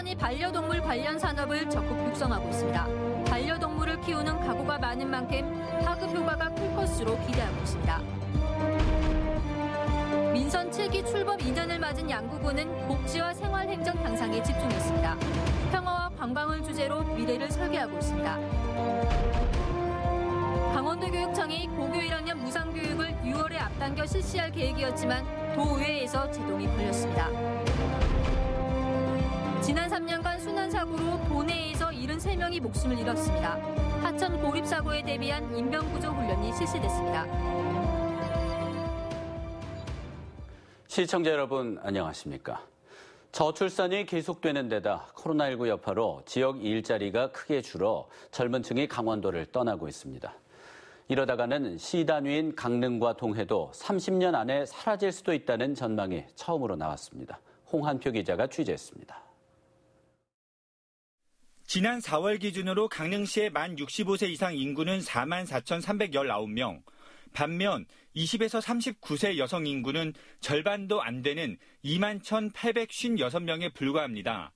춘천이 반려동물 관련 산업을 적극 육성하고 있습니다. 반려동물을 키우는 가구가 많은 만큼 파급 효과가 클 것으로 기대하고 있습니다. 민선 7기 출범 2년을 맞은 양구군은 복지와 생활행정 향상에 집중했습니다. 평화와 관광을 주제로 미래를 설계하고 있습니다. 강원도교육청이 고교 1학년 무상교육을 6월에 앞당겨 실시할 계획이었지만 도의회에서 제동이 걸렸습니다. 지난 3년간 순환사고로 도내에서 73명이 목숨을 잃었습니다. 하천 고립사고에 대비한 인명구조 훈련이 실시됐습니다. 시청자 여러분 안녕하십니까? 저출산이 계속되는 데다 코로나19 여파로 지역 일자리가 크게 줄어 젊은 층이 강원도를 떠나고 있습니다. 이러다가는 시 단위인 강릉과 동해도 30년 안에 사라질 수도 있다는 전망이 처음으로 나왔습니다. 홍한표 기자가 취재했습니다. 지난 4월 기준으로 강릉시의 만 65세 이상 인구는 44,319명, 반면 20에서 39세 여성 인구는 절반도 안 되는 21,856명에 불과합니다.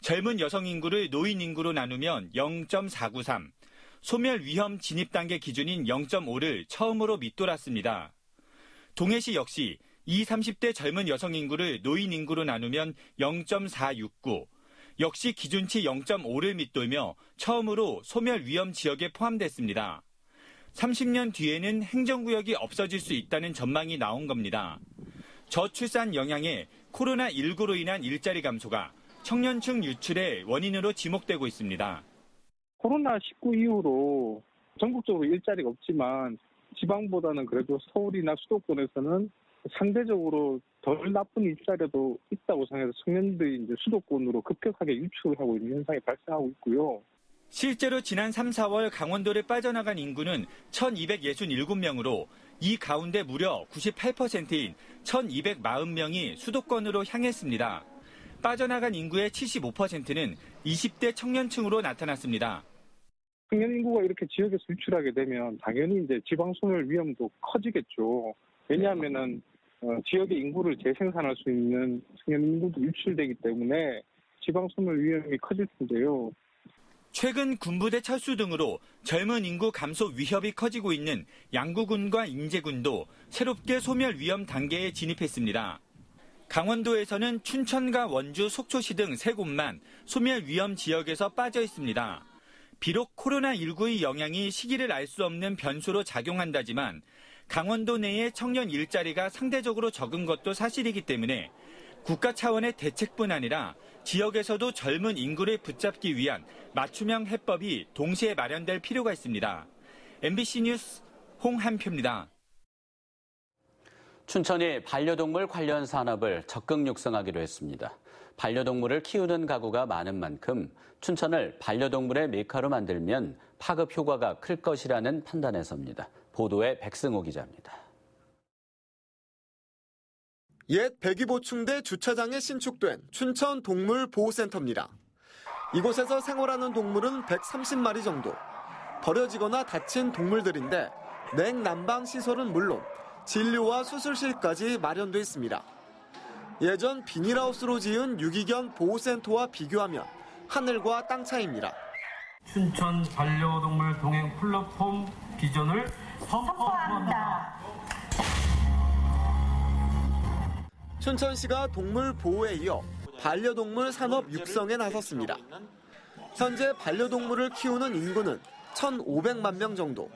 젊은 여성 인구를 노인 인구로 나누면 0.493, 소멸 위험 진입 단계 기준인 0.5를 처음으로 밑돌았습니다. 동해시 역시 20, 30대 젊은 여성 인구를 노인 인구로 나누면 0.469, 역시 기준치 0.5를 밑돌며 처음으로 소멸 위험 지역에 포함됐습니다. 30년 뒤에는 행정구역이 없어질 수 있다는 전망이 나온 겁니다. 저출산 영향에 코로나19로 인한 일자리 감소가 청년층 유출의 원인으로 지목되고 있습니다. 코로나19 이후로 전국적으로 일자리가 없지만 지방보다는 그래도 서울이나 수도권에서는 상대적으로 덜 나쁜 일자리도 있다고 생각해서 청년들이 이제 수도권으로 급격하게 유출하고 있는 현상이 발생하고 있고요. 실제로 지난 3, 4월 강원도를 빠져나간 인구는 1,267명으로 이 가운데 무려 98%인 1,240명이 수도권으로 향했습니다. 빠져나간 인구의 75%는 20대 청년층으로 나타났습니다. 청년 인구가 이렇게 지역에서 유출하게 되면 당연히 이제 지방 소멸 위험도 커지겠죠. 왜냐하면은 지역의 인구를 재생산할 수 있는 청년 인구도 유출되기 때문에 지방 소멸 위험이 커질 텐데요. 최근 군부대 철수 등으로 젊은 인구 감소 위협이 커지고 있는 양구군과 인제군도 새롭게 소멸 위험 단계에 진입했습니다. 강원도에서는 춘천과 원주, 속초시 등 3곳만 소멸 위험 지역에서 빠져 있습니다. 비록 코로나19의 영향이 시기를 알 수 없는 변수로 작용한다지만 강원도 내의 청년 일자리가 상대적으로 적은 것도 사실이기 때문에 국가 차원의 대책뿐 아니라 지역에서도 젊은 인구를 붙잡기 위한 맞춤형 해법이 동시에 마련될 필요가 있습니다. MBC 뉴스 홍한표입니다. 춘천이 반려동물 관련 산업을 적극 육성하기로 했습니다. 반려동물을 키우는 가구가 많은 만큼 춘천을 반려동물의 메카로 만들면 파급 효과가 클 것이라는 판단에서입니다. 보도에 백승호 기자입니다. 옛 백이보충대 주차장에 신축된 춘천 동물보호센터입니다. 이곳에서 생활하는 동물은 130마리 정도. 버려지거나 다친 동물들인데 냉난방 시설은 물론 진료와 수술실까지 마련돼 있습니다. 예전 비닐하우스로 지은 유기견 보호센터와 비교하면 하늘과 땅 차이입니다. 춘천 반려동물 동행 플랫폼 비전을 선포합니다. 춘천시가 동물 보호에 이어 반려동물 산업 육성에 나섰습니다. 현재 반려동물을 키우는 인구는 1,500만 명 정도.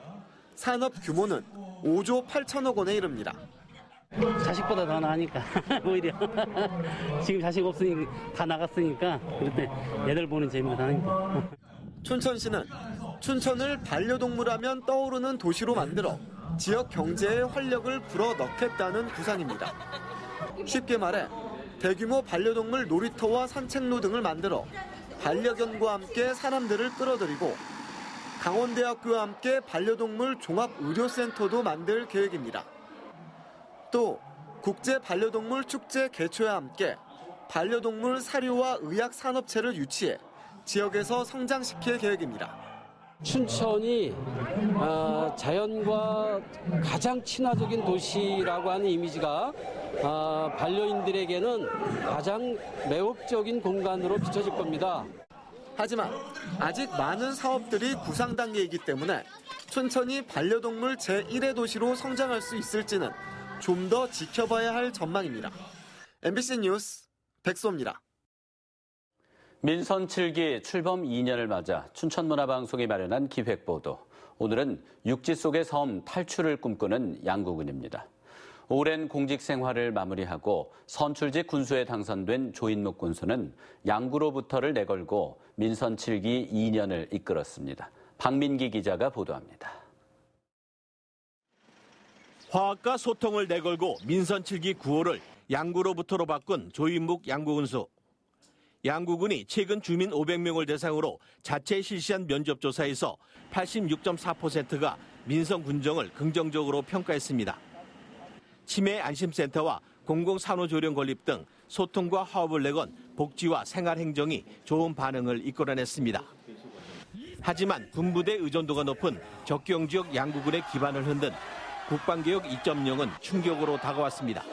산업 규모는 5조 8천억 원에 이릅니다. 자식보다 더 나으니까 오히려 지금 자식 없으니 다 나갔으니까 그럴 때 애들 보는 재미가 나니까. 춘천시는 춘천을 반려동물하면 떠오르는 도시로 만들어 지역 경제에 활력을 불어넣겠다는 구상입니다. 쉽게 말해 대규모 반려동물 놀이터와 산책로 등을 만들어 반려견과 함께 사람들을 끌어들이고 강원대학교와 함께 반려동물 종합의료센터도 만들 계획입니다. 또 국제 반려동물 축제 개최와 함께 반려동물 사료와 의약 산업체를 유치해 지역에서 성장시킬 계획입니다. 춘천이 자연과 가장 친화적인 도시라고 하는 이미지가 반려인들에게는 가장 매혹적인 공간으로 비춰질 겁니다. 하지만 아직 많은 사업들이 구상 단계이기 때문에 춘천이 반려동물 제1의 도시로 성장할 수 있을지는 좀 더 지켜봐야 할 전망입니다. MBC 뉴스 백소입니다. 민선 7기 출범 2년을 맞아 춘천문화방송이 마련한 기획보도. 오늘은 육지 속의 섬 탈출을 꿈꾸는 양구군입니다. 오랜 공직 생활을 마무리하고 선출직 군수에 당선된 조인묵 군수는 양구로부터를 내걸고 민선 7기 2년을 이끌었습니다. 박민기 기자가 보도합니다. 화학과 소통을 내걸고 민선 7기 9호를 양구로부터로 바꾼 조인묵 양구군수. 양구군이 최근 주민 500명을 대상으로 자체 실시한 면접조사에서 86.4%가 민선 군정을 긍정적으로 평가했습니다. 치매 안심센터와 공공산후조령 건립 등 소통과 화합을 내건 복지와 생활행정이 좋은 반응을 이끌어냈습니다. 하지만 군부대 의존도가 높은 적경지역 양구군의 기반을 흔든 국방개혁 2.0은 충격으로 다가왔습니다.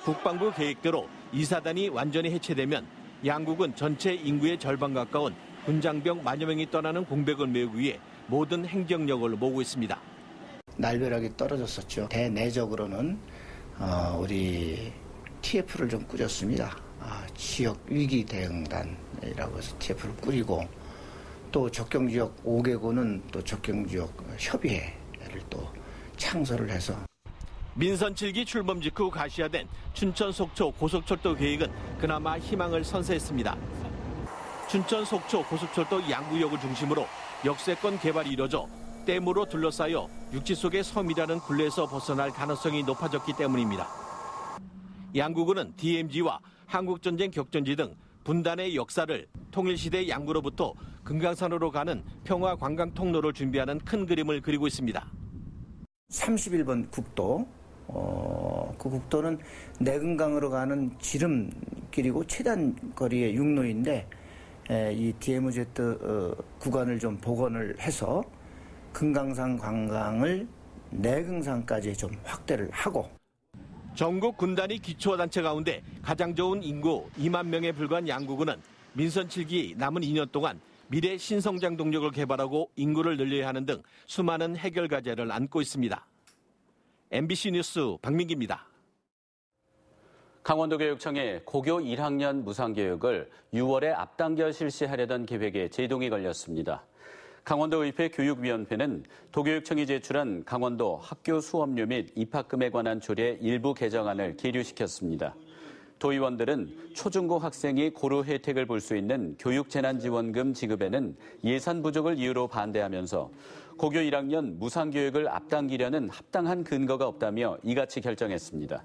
국방부 계획대로 이사단이 완전히 해체되면 양구군 전체 인구의 절반 가까운 군장병 만여 명이 떠나는 공백을 메우기 위해 모든 행정력을 모으고 있습니다. 날벼락이 떨어졌었죠. 대내적으로는 우리 TF를 좀 꾸렸습니다. 지역 위기 대응단이라고 해서 TF를 꾸리고 또 적경지역 5개구는 또 적경지역 협의회를 또 창설을 해서 민선 7기 출범 직후 가시화된 춘천 속초 고속철도 계획은 그나마 희망을 선사했습니다. 춘천 속초 고속철도 양구역을 중심으로 역세권 개발이 이뤄져 댐으로 둘러싸여 육지 속의 섬이라는 굴레에서 벗어날 가능성이 높아졌기 때문입니다. 양구군은 DMZ와 한국전쟁 격전지 등 분단의 역사를 통일시대 양구로부터 금강산으로 가는 평화 관광 통로를 준비하는 큰 그림을 그리고 있습니다. 31번 국도, 그 국도는 내금강으로 가는 지름길이고 최단 거리의 육로인데 이 DMZ 구간을 좀 복원을 해서 금강산 관광을 내금산까지 좀 확대를 하고 전국 군단위 기초단체 가운데 가장 좋은 인구 2만 명에 불과한 양구군은 민선 7기 남은 2년 동안 미래 신성장 동력을 개발하고 인구를 늘려야 하는 등 수많은 해결 과제를 안고 있습니다. MBC 뉴스 박민기입니다. 강원도교육청이 고교 1학년 무상교육을 6월에 앞당겨 실시하려던 계획에 제동이 걸렸습니다. 강원도의회 교육위원회는 도교육청이 제출한 강원도 학교 수업료 및 입학금에 관한 조례 일부 개정안을 계류시켰습니다. 도의원들은 초중고 학생이 고루 혜택을 볼 수 있는 교육재난지원금 지급에는 예산 부족을 이유로 반대하면서 고교 1학년 무상교육을 앞당기려는 합당한 근거가 없다며 이같이 결정했습니다.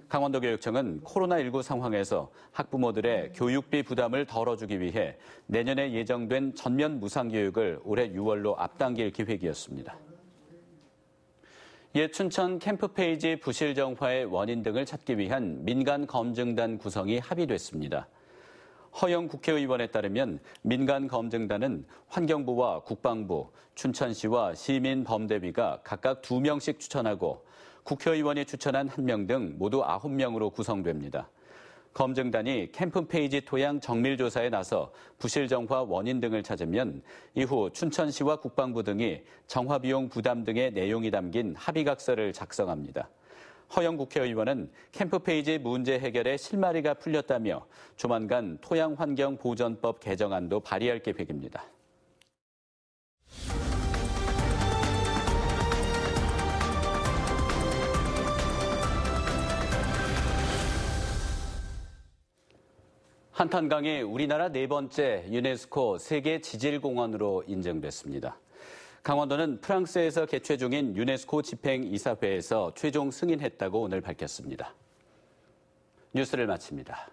강원도교육청은 코로나19 상황에서 학부모들의 교육비 부담을 덜어주기 위해 내년에 예정된 전면 무상교육을 올해 6월로 앞당길 계획이었습니다. 옛 춘천 캠프페이지 부실 정화의 원인 등을 찾기 위한 민간검증단 구성이 합의됐습니다. 허영 국회의원에 따르면 민간검증단은 환경부와 국방부, 춘천시와 시민범대비가 각각 2명씩 추천하고 국회의원이 추천한 1명 등 모두 9명으로 구성됩니다. 검증단이 캠프페이지 토양 정밀조사에 나서 부실 정화 원인 등을 찾으면 이후 춘천시와 국방부 등이 정화 비용 부담 등의 내용이 담긴 합의각서를 작성합니다. 허영 국회의원은 캠프페이지 문제 해결에 실마리가 풀렸다며 조만간 토양환경보전법 개정안도 발의할 계획입니다. 한탄강이 우리나라 4번째 유네스코 세계 지질공원으로 인정됐습니다. 강원도는 프랑스에서 개최 중인 유네스코 집행이사회에서 최종 승인했다고 오늘 밝혔습니다. 뉴스를 마칩니다.